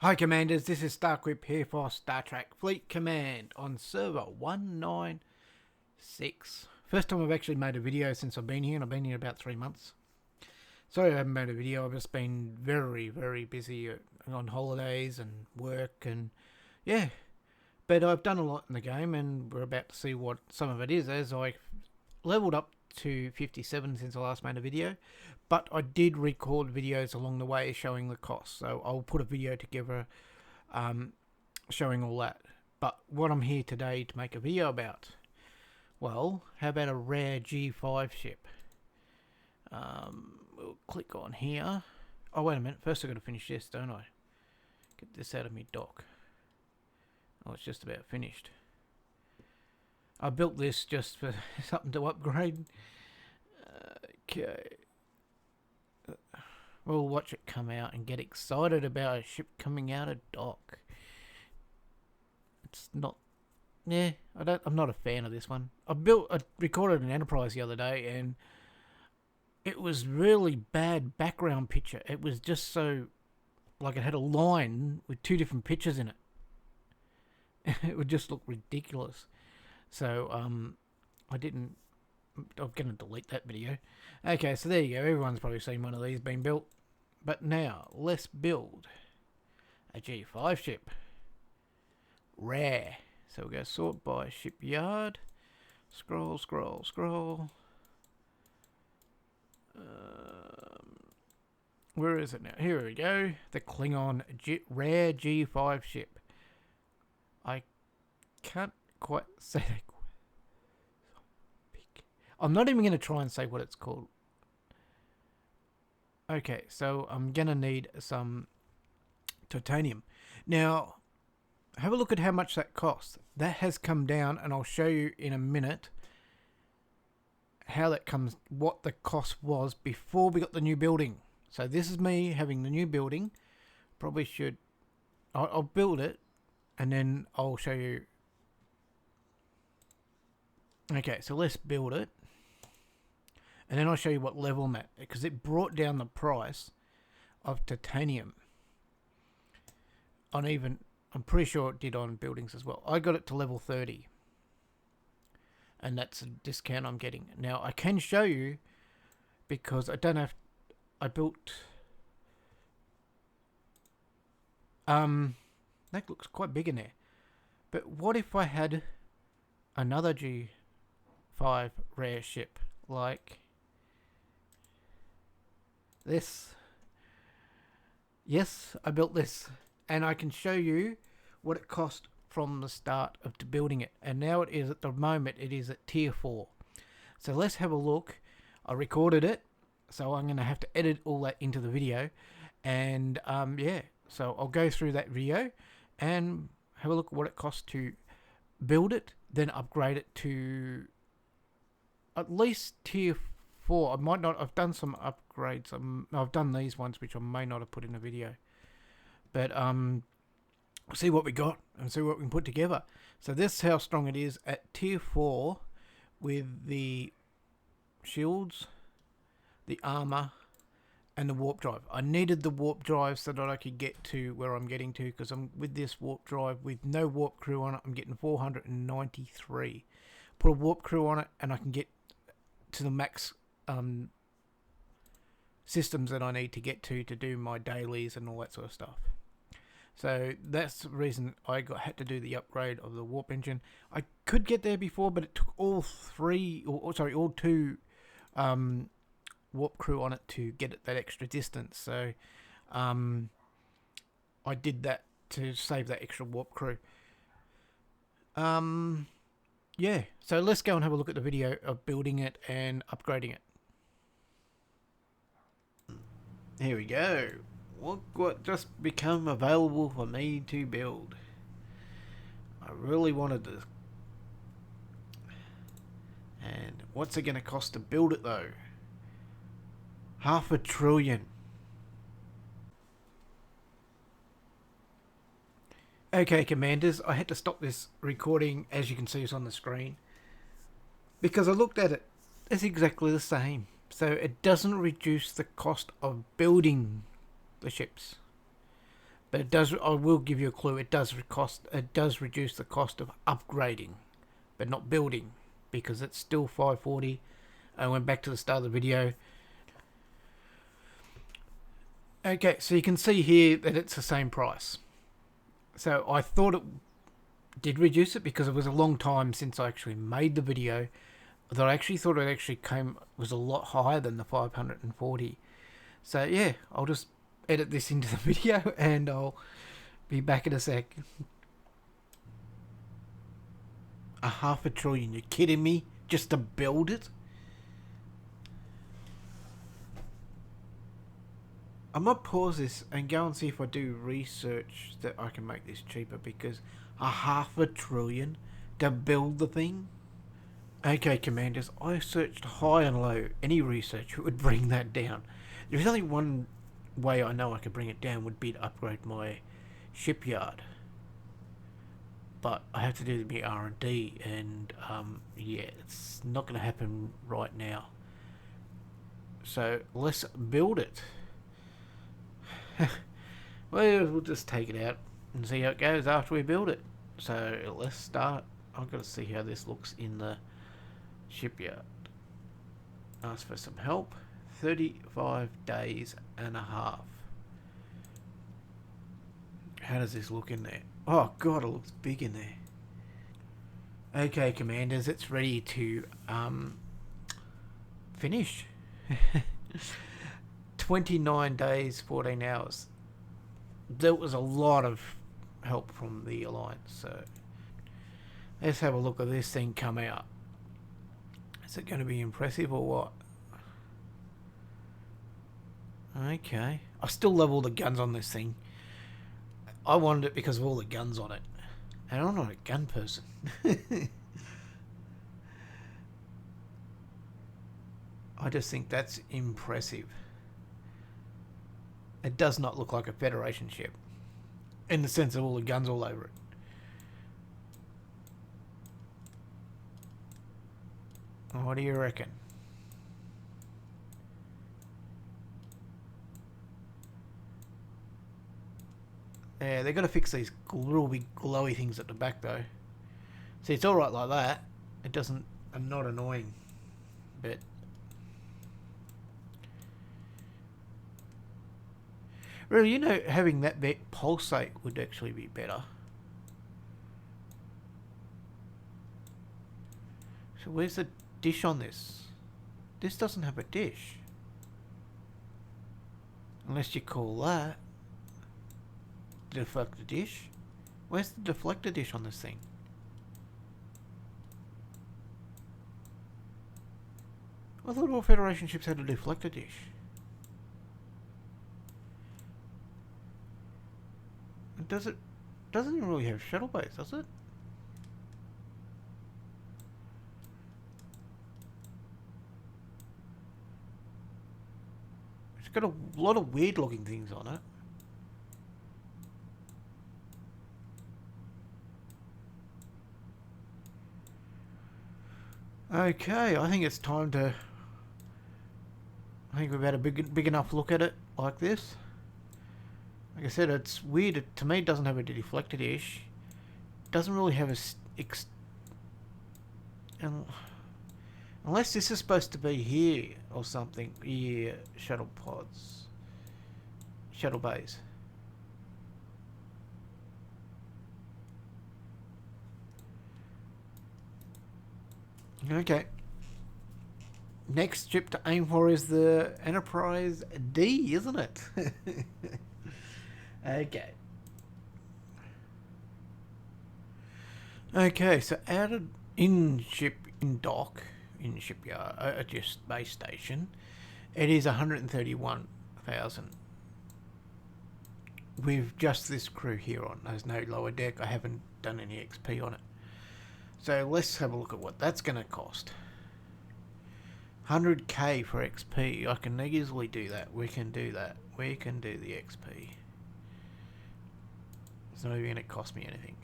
Hi Commanders, this is StarQuip here for Star Trek Fleet Command on server 196. First time I've actually made a video since I've been here, and I've been here about 3 months. Sorry I haven't made a video, I've just been very busy on holidays and work and yeah. But I've done a lot in the game and we're about to see what some of it is, as I leveled up to 57 since I last made a video, but I did record videos along the way showing the cost, so I'll put a video together showing all that. But what I'm here today to make a video about, well, how about a rare G5 ship? We'll click on here. Oh wait a minute, first I've got to finish this, don't I? Get this out of me dock. Oh, it's just about finished. I built this just for something to upgrade. Okay. We'll watch it come out and get excited about a ship coming out of dock. It's not... Yeah, I'm not a fan of this one. I recorded an Enterprise the other day and it was really bad background picture. It was just so... like it had a line with two different pictures in it. It would just look ridiculous. So, I'm going to delete that video. Okay, so there you go. Everyone's probably seen one of these being built. But now, let's build a G5 ship. Rare. So we'll go sort by shipyard. Scroll. Where is it now? Here we go. The Klingon rare G5 ship. I can't quite say that. I'm not even going to try and say what it's called. Okay, so I'm going to need some titanium. Now, have a look at how much that costs. That has come down, and I'll show you in a minute how that comes, what the cost was before we got the new building. So this is me having the new building. Probably should... I'll build it, and then I'll show you. Okay, so let's build it. And then I'll show you what level I'm at, because it brought down the price of titanium. I'm pretty sure it did on buildings as well. I got it to level 30. And that's a discount I'm getting. Now, I can show you, because I don't have... I built... that looks quite big in there. But what if I had another G5 rare ship, like... this. Yes, I built this, and I can show you what it cost from the start of building it, and now it is, at the moment it is at tier 4. So let's have a look. I recorded it, so I'm going to have to edit all that into the video, and yeah, so I'll go through that video and have a look at what it costs to build it, then upgrade it to at least tier 4. I might not. I've done some upgrades. I've done these ones which I may not have put in a video, but see what we got and see what we can put together. So this is how strong it is at tier 4 with the shields, the armor, and the warp drive. I needed the warp drive so that I could get to where I'm getting to, because I'm with this warp drive with no warp crew on it. I'm getting 493. Put a warp crew on it, and I can get to the max systems that I need to get to do my dailies and all that sort of stuff. So that's the reason I had to do the upgrade of the warp engine. I could get there before, but it took all two warp crew on it to get it that extra distance. So I did that to save that extra warp crew. Yeah, so let's go and have a look at the video of building it and upgrading it. Here we go. Look what just become available for me to build. I really wanted this. And what's it going to cost to build it though? $500 billion. Okay, Commanders, I had to stop this recording, as you can see it's on the screen, because I looked at it. It's exactly the same. So it doesn't reduce the cost of building the ships. But it does. I will give you a clue. It does cost. It does reduce the cost of upgrading, but not building, because it's still 540. I went back to the start of the video. Okay, so you can see here that it's the same price. So I thought it did reduce it because it was a long time since I actually made the video. That I actually thought it actually was a lot higher than the 540. So yeah, I'll just edit this into the video and I'll be back in a sec. A $500 billion, you kidding me? Just to build it? I might pause this and go and see if I do research that I can make this cheaper, because a $500 billion to build the thing? Okay, commanders, I searched high and low. Any research would bring that down. There's only one way I know I could bring it down, would be to upgrade my shipyard. But I have to do the R&D, and yeah, it's not going to happen right now. So let's build it. Well, we'll just take it out and see how it goes after we build it. So let's start. I've got to see how this looks in the shipyard. Ask for some help. 35 days and a half. How does this look in there? Oh god, it looks big in there. Okay, commanders, it's ready to finish. 29 days, 14 hours. There was a lot of help from the Alliance, so let's have a look at this thing come out. Is it going to be impressive or what? Okay. I still love all the guns on this thing. I wanted it because of all the guns on it. And I'm not a gun person. I just think that's impressive. It does not look like a Federation ship, in the sense of all the guns all over it. What do you reckon? Yeah, they've got to fix these little big glowy things at the back though. See, it's alright like that. It doesn't, not annoying. But really, you know, having that bit pulsate would actually be better. So where's the dish on this? This doesn't have a dish. Unless you call that deflector dish. Where's the deflector dish on this thing? I thought all Federation ships had a deflector dish. Doesn't even really have shuttle base, does it? It's got a lot of weird looking things on it. Okay, I think it's time to... I think we've had a big enough look at it like this. Like I said, it's weird. To me, it doesn't have a deflector dish. It doesn't really have a... unless this is supposed to be here or something. Yeah, shuttle pods. Shuttle bays. Okay. Next ship to aim for is the Enterprise D, isn't it? Okay. Okay, so added in shipyard at your base station, it is 131,000. With just this crew here on. There's no lower deck. I haven't done any XP on it. So let's have a look at what that's going to cost. 100k for XP. I can easily do that. We can do that. We can do the XP. It's not even going to cost me anything.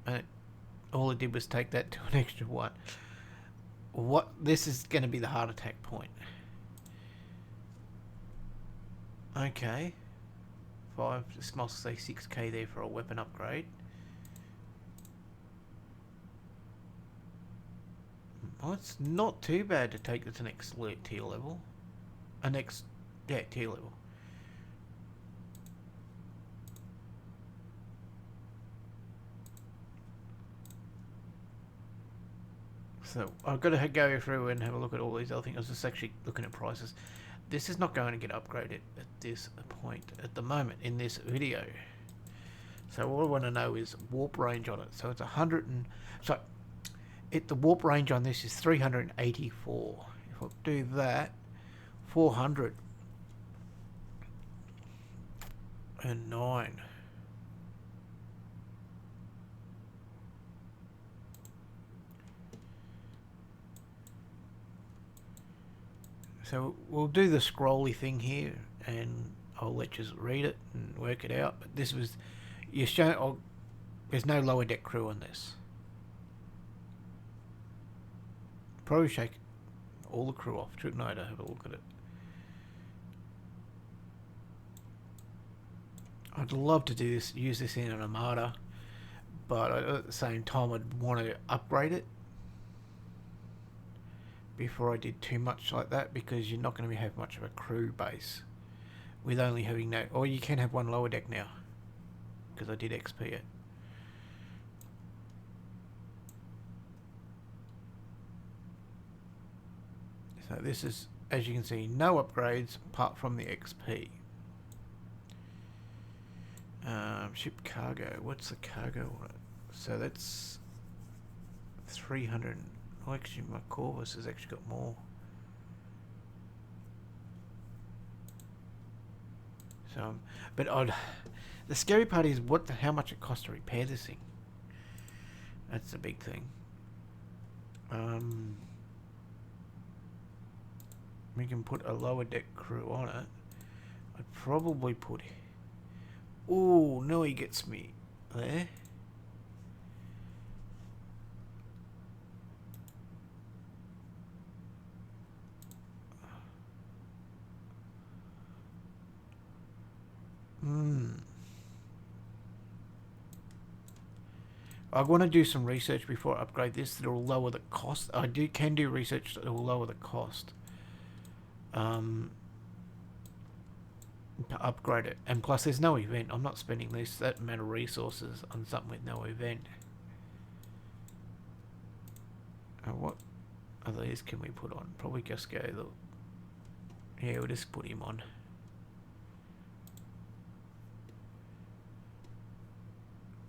And all it did was take that to an extra one. This is going to be the heart attack point. Okay. 5. This must say 6k there for a weapon upgrade. Well, it's not too bad to take it to next tier level. Tier level. So I've got to go through and have a look at all these other things. I was just actually looking at prices. This is not going to get upgraded at this point at the moment in this video. So all I want to know is warp range on it. So it's 100 and the warp range on this is 384. If I do that, 409. So we'll do the scrolly thing here, and I'll let you read it and work it out. But this was there's no lower deck crew on this. Probably shake all the crew off, shouldn't I, to have a look at it. I'd love to do this, use this in an armada, but at the same time I'd want to upgrade it before I did too much like that, because you're not going to have much of a crew base with only having no, or you can have one lower deck now because I did XP it. So this is, as you can see, no upgrades apart from the XP. Ship cargo, what's the cargo on it? So that's 300. Oh, actually my Corvus has actually got more. So, but the scary part is how much it costs to repair this thing. That's the big thing. We can put a lower deck crew on it. I'd probably put. Oh no, he gets me there. I want to do some research before I upgrade this that will lower the cost. I can do research that will lower the cost to upgrade it. And plus there's no event. I'm not spending that amount of resources on something with no event. What of these can we put on? Probably just go yeah, we'll just put him on.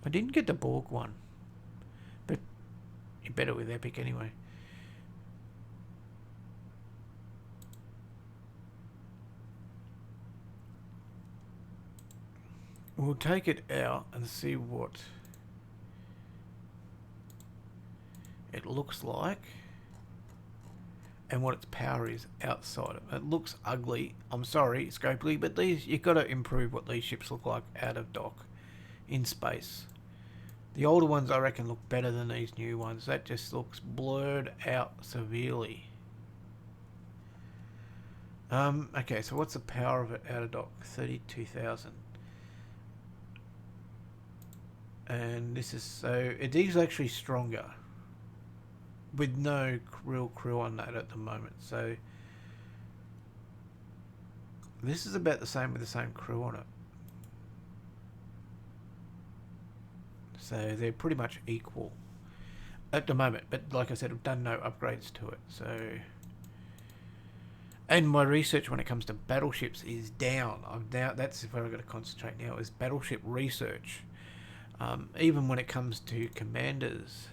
I didn't get the Borg one, but you're better with Epic anyway. We'll take it out and see what it looks like and what its power is outside of it. It looks ugly. I'm sorry, Scopely, but you've got to improve what these ships look like out of dock in space. The older ones I reckon look better than these new ones. That just looks blurred out severely. Okay, so what's the power of it out of dock? 32,000. And this is, so it is actually stronger with no real crew on that at the moment. So this is about the same with the same crew on it. So they're pretty much equal at the moment. But like I said, I've done no upgrades to it. So, and my research when it comes to battleships is down. That's where I've got to concentrate now, is battleship research. Even when it comes to commanders,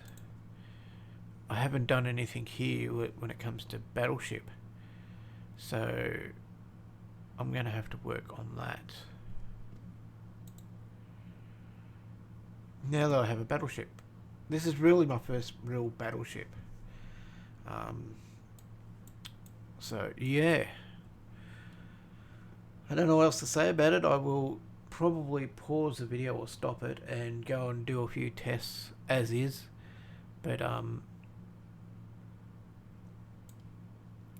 I haven't done anything here when it comes to battleship. So I'm going to have to work on that. Now that I have a battleship. This is really my first real battleship. So, yeah. I don't know what else to say about it. I will probably pause the video or stop it and go and do a few tests as is. But,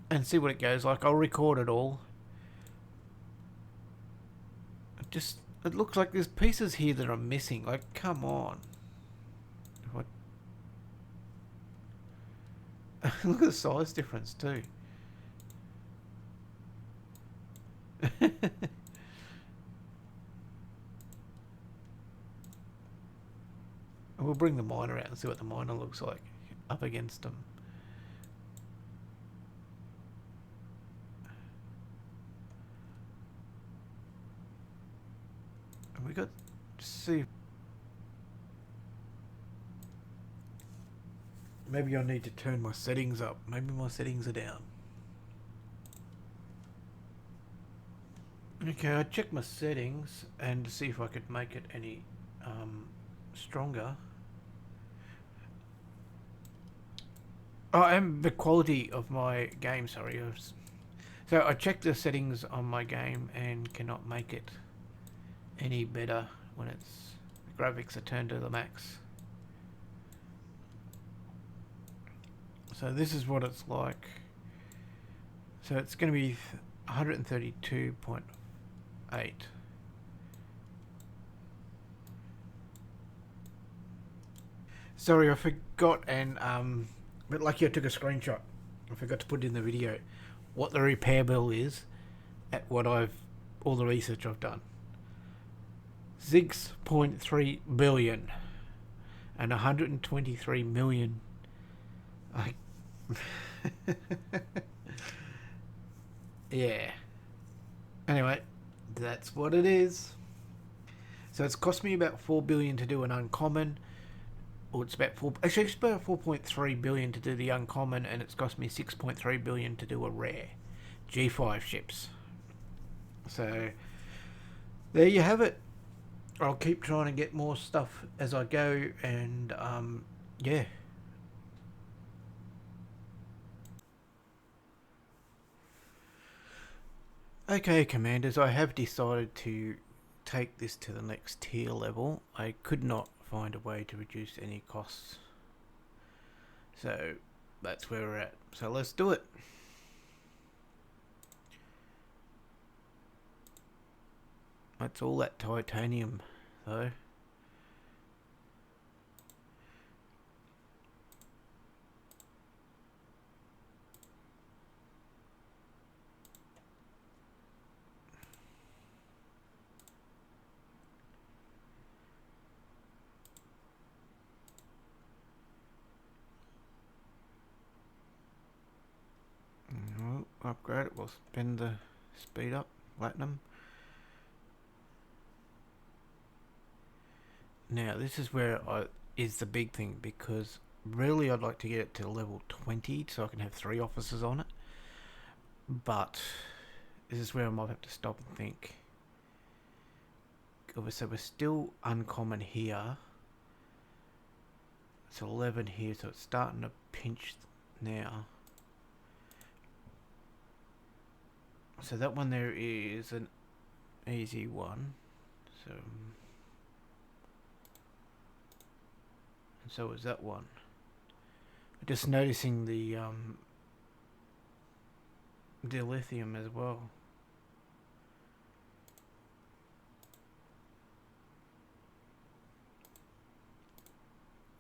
and see what it goes like. I'll record it all. It looks like there's pieces here that are missing. Like, come on. What? Look at the size difference too. We'll bring the miner out and see what the miner looks like up against them. And we got to see. Maybe I need to turn my settings up. Maybe my settings are down. Okay, I checked my settings and to see if I could make it any stronger. Oh, and the quality of my game, sorry. So I checked the settings on my game and cannot make it any better when it's the graphics are turned to the max. So this is what it's like. So it's going to be 132.8. Sorry, I forgot, and but lucky I took a screenshot. I forgot to put it in the video what the repair bill is at what all the research I've done. 6.3 billion and 123 million. Yeah. Anyway, that's what it is. So it's cost me about 4 billion to do an uncommon. Or it's about actually it's about 4.3 billion to do the uncommon, and it's cost me 6.3 billion to do a rare G5 ships. So there you have it. I'll keep trying to get more stuff as I go, and yeah. Okay, commanders, I have decided to take this to the next tier level. I could not find a way to reduce any costs. So that's where we're at. So let's do it. That's all that titanium though. Upgrade it, we'll spend the speed up, platinum. Now this is where is the big thing, because really I'd like to get it to level 20 so I can have 3 officers on it. But this is where I might have to stop and think. So we're still uncommon here. It's 11 here, so it's starting to pinch now. So that one there is an easy one. So, and so is that one. Just noticing the lithium as well.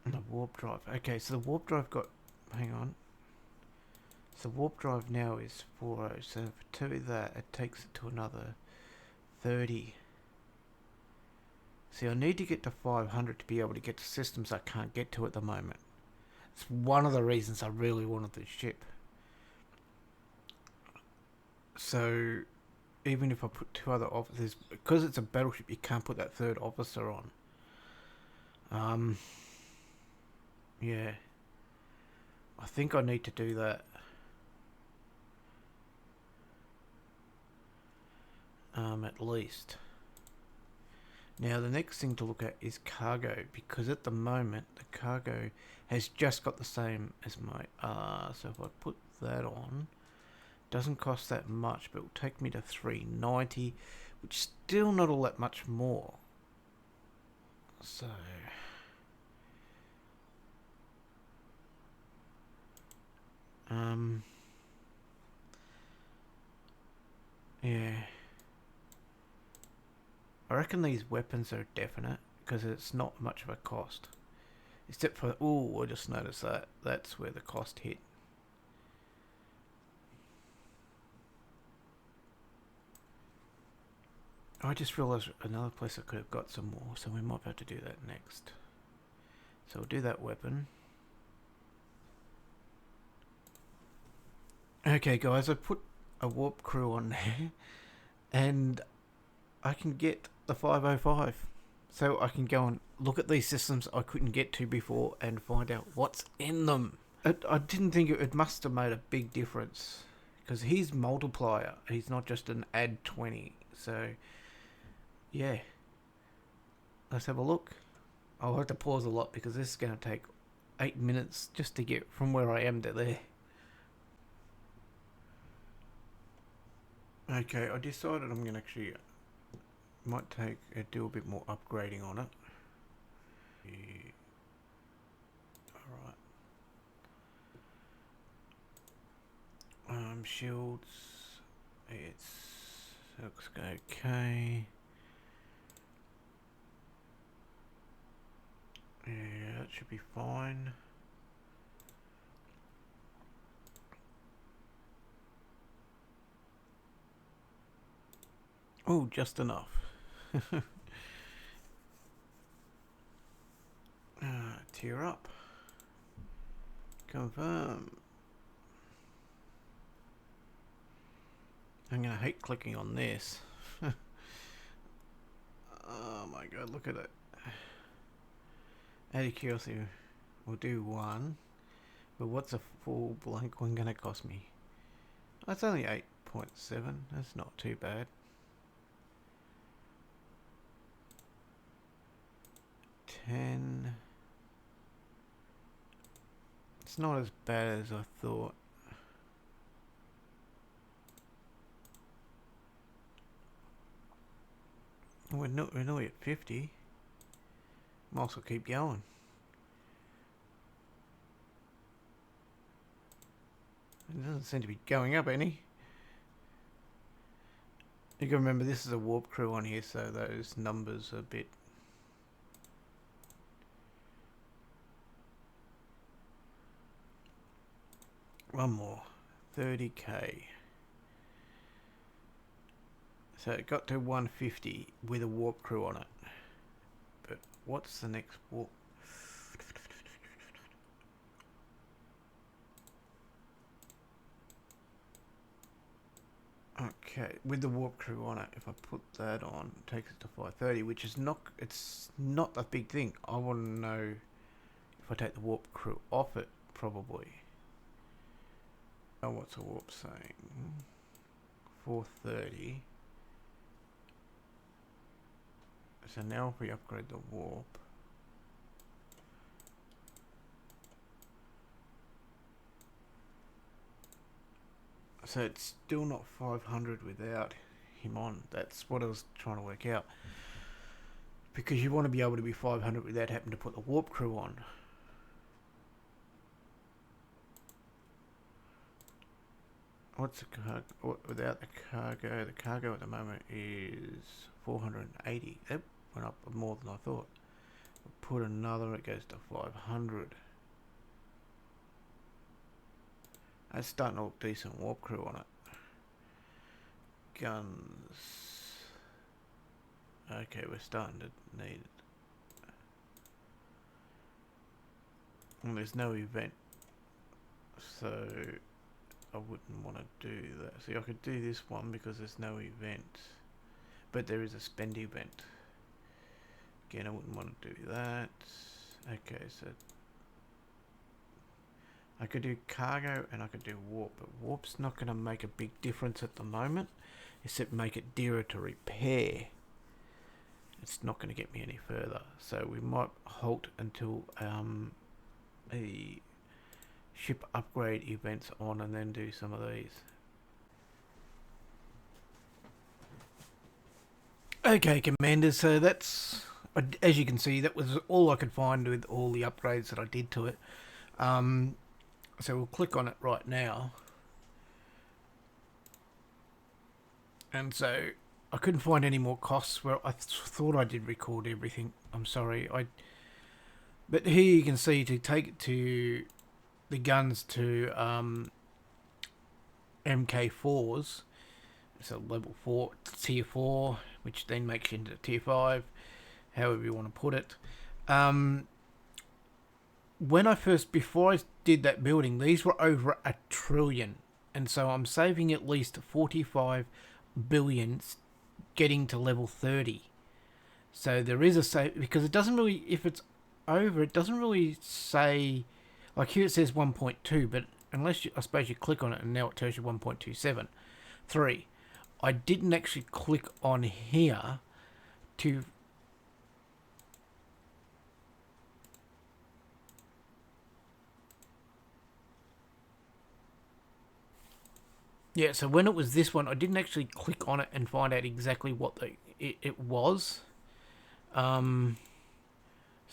And the warp drive. Okay, so the warp drive got. Hang on. So warp drive now is 40. So for 2 of that, it takes it to another 30. See, I need to get to 500 to be able to get to systems I can't get to at the moment. It's one of the reasons I really wanted this ship. So even if I put 2 other officers, because it's a battleship, you can't put that 3rd officer on. Yeah. I think I need to do that. At least. Now the next thing to look at is cargo, because at the moment the cargo has just got the same as my so if I put that on, doesn't cost that much, but it will take me to 390, which is still not all that much more. So yeah. I reckon these weapons are definite because it's not much of a cost. Except for, oh, I just noticed that. That's where the cost hit. I just realised another place I could have got some more, so we might have to do that next. So we'll do that weapon. Okay guys, I put a warp crew on there and I can get the 505. So I can go and look at these systems I couldn't get to before and find out what's in them. I didn't think it must have made a big difference because he's multiplier. He's not just an add 20. So yeah, let's have a look. I'll have to pause a lot because this is going to take 8 minutes just to get from where I am to there. Okay, I decided I'm going to actually might do a bit more upgrading on it. Yeah. Alright. Shields. Looks okay. Yeah, that should be fine. Oh, just enough. Tier up. Confirm. I'm gonna hate clicking on this. Oh my god, look at it. Out of curiosity, we'll do one. But what's a full blank one gonna cost me? That's only 8.7. That's not too bad. 10. It's not as bad as I thought. We're nearly at 50. Might also keep going. It doesn't seem to be going up any. You can remember this is a warp crew on here, so those numbers are a bit. One more. 30k. So it got to 150 with a warp crew on it. But what's the next warp? Okay, with the warp crew on it, if I put that on, it takes it to 530, which is not, it's not a big thing. I want to know if I take the warp crew off it, probably. Oh, what's a warp saying? 430. So now if we upgrade the warp, so it's still not 500 without him on. That's what I was trying to work out. Because you want to be able to be 500 without having to put the warp crew on. What's the cargo without the cargo? The cargo at the moment is 480. That went up more than I thought. We'll put another, it goes to 500. That's starting to look decent. Warp crew on it. Guns. Okay, we're starting to need it. And there's no event, so I wouldn't want to do that. See, I could do this one because there's no event, but there is a spend event. Again, I wouldn't want to do that. Okay, so I could do cargo and I could do warp, but warp's not going to make a big difference at the moment, except make it dearer to repair. It's not going to get me any further, so we might halt until a ship upgrade events on and then do some of these. Okay, Commanders, so that's, as you can see, that was all I could find with all the upgrades that I did to it. So we'll click on it right now. And so I couldn't find any more costs. Where I thought I did record everything. I'm sorry. But here you can see to take it to the guns to MK4s. So level 4, tier 4, which then makes you into tier 5, however you want to put it. Before I did that building, these were over 1 trillion. And so I'm saving at least 45 billion getting to level 30. So there is a save, because it doesn't really, if it's over, it doesn't really say, like here it says 1.2, but unless I suppose you click on it and now it tells you 1.273. I didn't actually click on here to yeah, so when it was this one, I didn't actually click on it and find out exactly what it was. So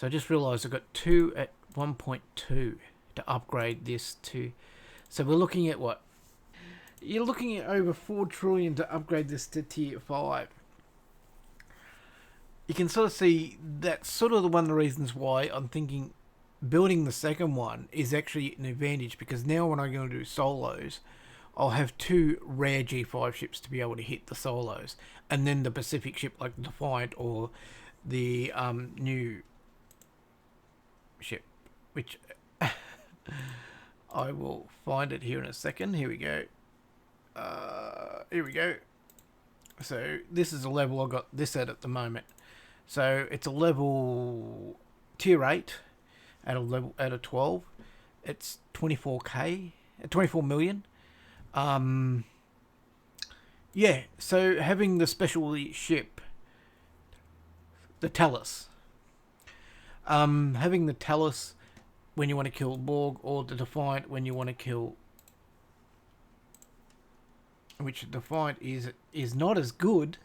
I just realised I got 2 at 1.2 to upgrade this to. So we're looking at what? You're looking at over 4 trillion to upgrade this to tier 5. You can sort of see that's sort of one of the reasons why I'm thinking building the second one is actually an advantage, because now when I go to do solos, I'll have 2 rare G5 ships to be able to hit the solos, and then the Pacific ship like the Defiant or the new ship, which I will find it here in a second. Here we go. Here we go. So this is a level I got this at the moment. So it's a level tier 8 at a 12. It's 24k, 24 million. Yeah, so having the special ship, the Talus, having the Talus when you want to kill Borg, or the Defiant when you want to kill, which Defiant is not as good.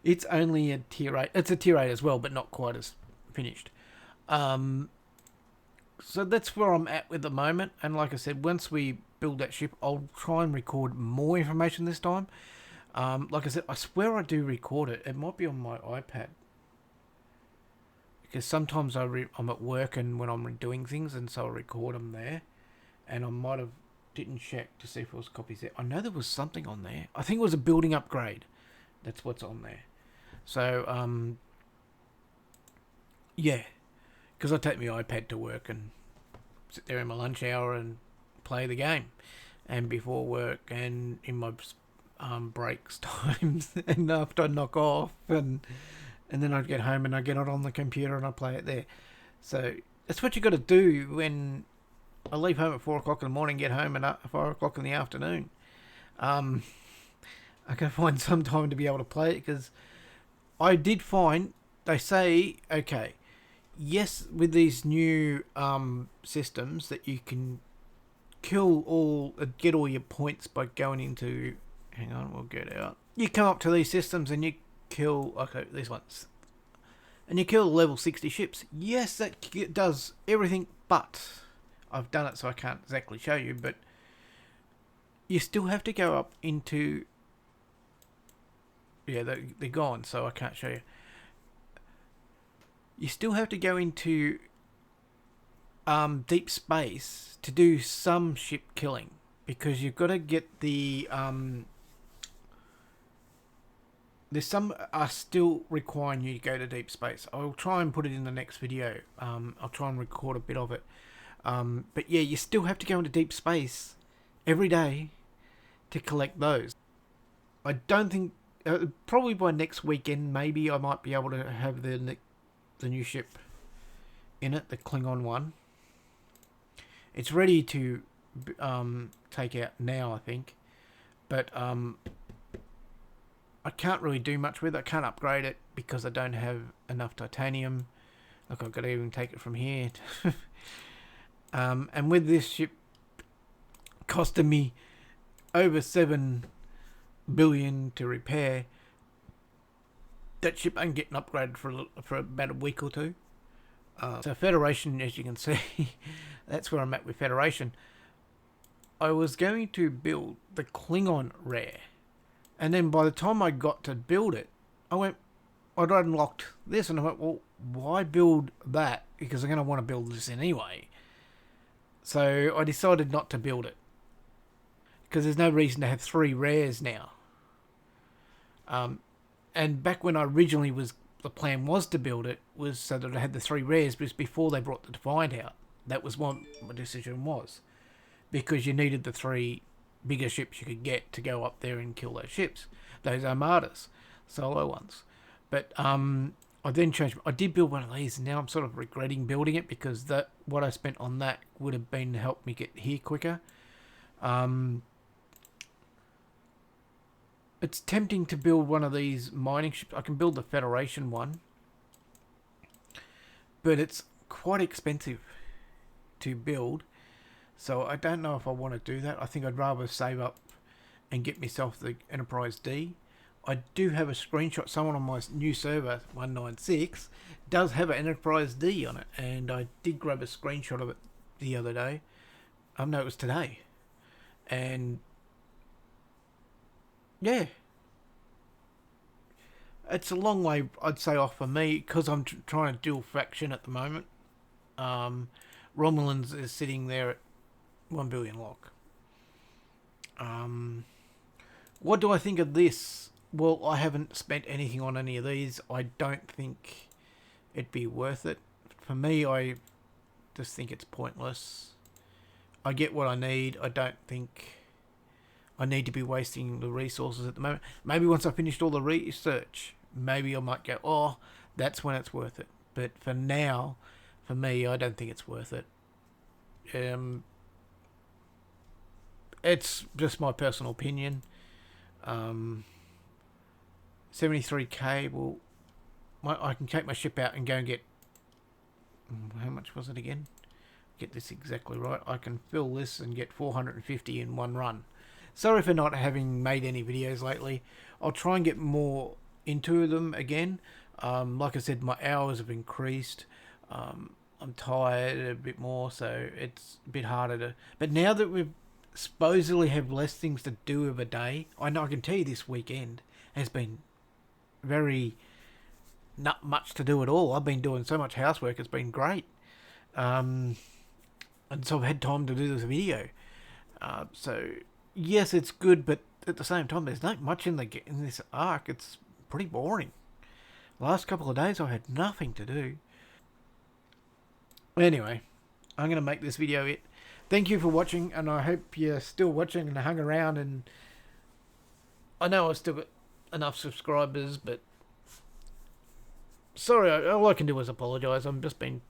It's only a tier 8. It's a tier 8 as well, but not quite as finished. So that's where I'm at with the moment. And like I said, once we build that ship, I'll try and record more information this time. Like I said, I swear I do record it. It might be on my iPad, because sometimes I'm at work and when I'm doing things, and so I record them there. And I might have didn't check to see if there was copies there. I know there was something on there. I think it was a building upgrade. That's what's on there. So yeah, because I take my iPad to work and sit there in my lunch hour and play the game, and before work and in my breaks times, and after I knock off, and then I'd get home and I get it on the computer and I play it there. So that's what you got to do when I leave home at 4 o'clock in the morning, get home at 5 o'clock in the afternoon. I can find some time to be able to play it, because I did find they say, okay, yes, with these new systems that you can get all your points by going into. Hang on, we'll get out. You come up to these systems and you kill. Okay, these ones, and you kill level 60 ships. Yes, that does everything, but I've done it, so I can't exactly show you. But you still have to go up into. Yeah, they're gone, so I can't show you. You still have to go into deep space to do some ship killing, because you've got to get the there's some are still requiring you to go to deep space. I'll try and put it in the next video. I'll try and record a bit of it. But yeah, you still have to go into deep space every day to collect those. I don't think probably by next weekend maybe I might be able to have the new ship in it, the Klingon one. It's ready to take out now, I think, but I can't really do much with it. I can't upgrade it because I don't have enough titanium. Look, I've got to even take it from here. And with this ship costing me over 7 billion to repair, that ship ain't getting upgraded for about a week or two. So Federation, as you can see, that's where I'm at with Federation. I was going to build the Klingon rare, And then by the time I got to build it, I'd unlocked this, and I went, well, why build that? Because I'm going to want to build this anyway. So I decided not to build it, because there's no reason to have 3 rares now. And back when I originally the plan was to build it, was so that I had the 3 rares, but before they brought the Defiant out. That was what my decision was. Because you needed the 3 bigger ships you could get to go up there and kill those ships. Those Armadas. Solo ones. But I then changed. I did build one of these, and now I'm sort of regretting building it, because what I spent on that would have been to help me get here quicker. It's tempting to build one of these mining ships. I can build the Federation one, but it's quite expensive to build, so I don't know if I want to do that. I think I'd rather save up and get myself the Enterprise D. I do have a screenshot. Someone on my new server 196 does have an Enterprise D on it, and I did grab a screenshot of it the other day. No, it was today. And yeah, it's a long way, I'd say, off for me, because I'm trying to dual faction at the moment. Romulans is sitting there at 1 billion lock. What do I think of this? Well, I haven't spent anything on any of these. I don't think it'd be worth it. For me, I just think it's pointless. I get what I need. I don't think I need to be wasting the resources at the moment. Maybe once I finished all the research, maybe I might go, oh, that's when it's worth it. But for now, for me, I don't think it's worth it. It's just my personal opinion. 73k, well, I can take my ship out and go and get, how much was it again? Get this exactly right. I can fill this and get 450 in one run. Sorry for not having made any videos lately. I'll try and get more into them again. Like I said, my hours have increased. I'm tired a bit more, so it's a bit harder to... But now that we supposedly have less things to do of a day, I know I can tell you this weekend has been very... not much to do at all. I've been doing so much housework, it's been great. And so I've had time to do this video. So, yes, it's good, but at the same time, there's not much in this arc. It's pretty boring. Last couple of days, I had nothing to do. Anyway, I'm going to make this video it. Thank you for watching, and I hope you're still watching and hung around. And I know I've still got enough subscribers, but sorry, all I can do is apologise. I've just been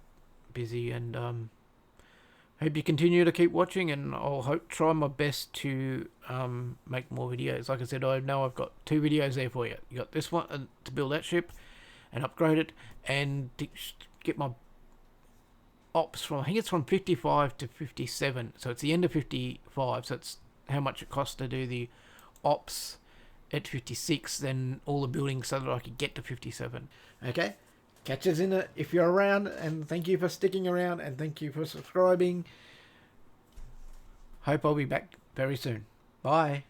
busy, and hope you continue to keep watching, and I'll try my best to make more videos. Like I said, I know I've got 2 videos there for you. You got this one to build that ship and upgrade it, and to get my ops from, I think it's from 55 to 57, so it's the end of 55, so it's how much it costs to do the ops at 56, then all the buildings, so that I could get to 57. Okay, catch us in it if you're around, and thank you for sticking around, and thank you for subscribing. Hope I'll be back very soon. Bye.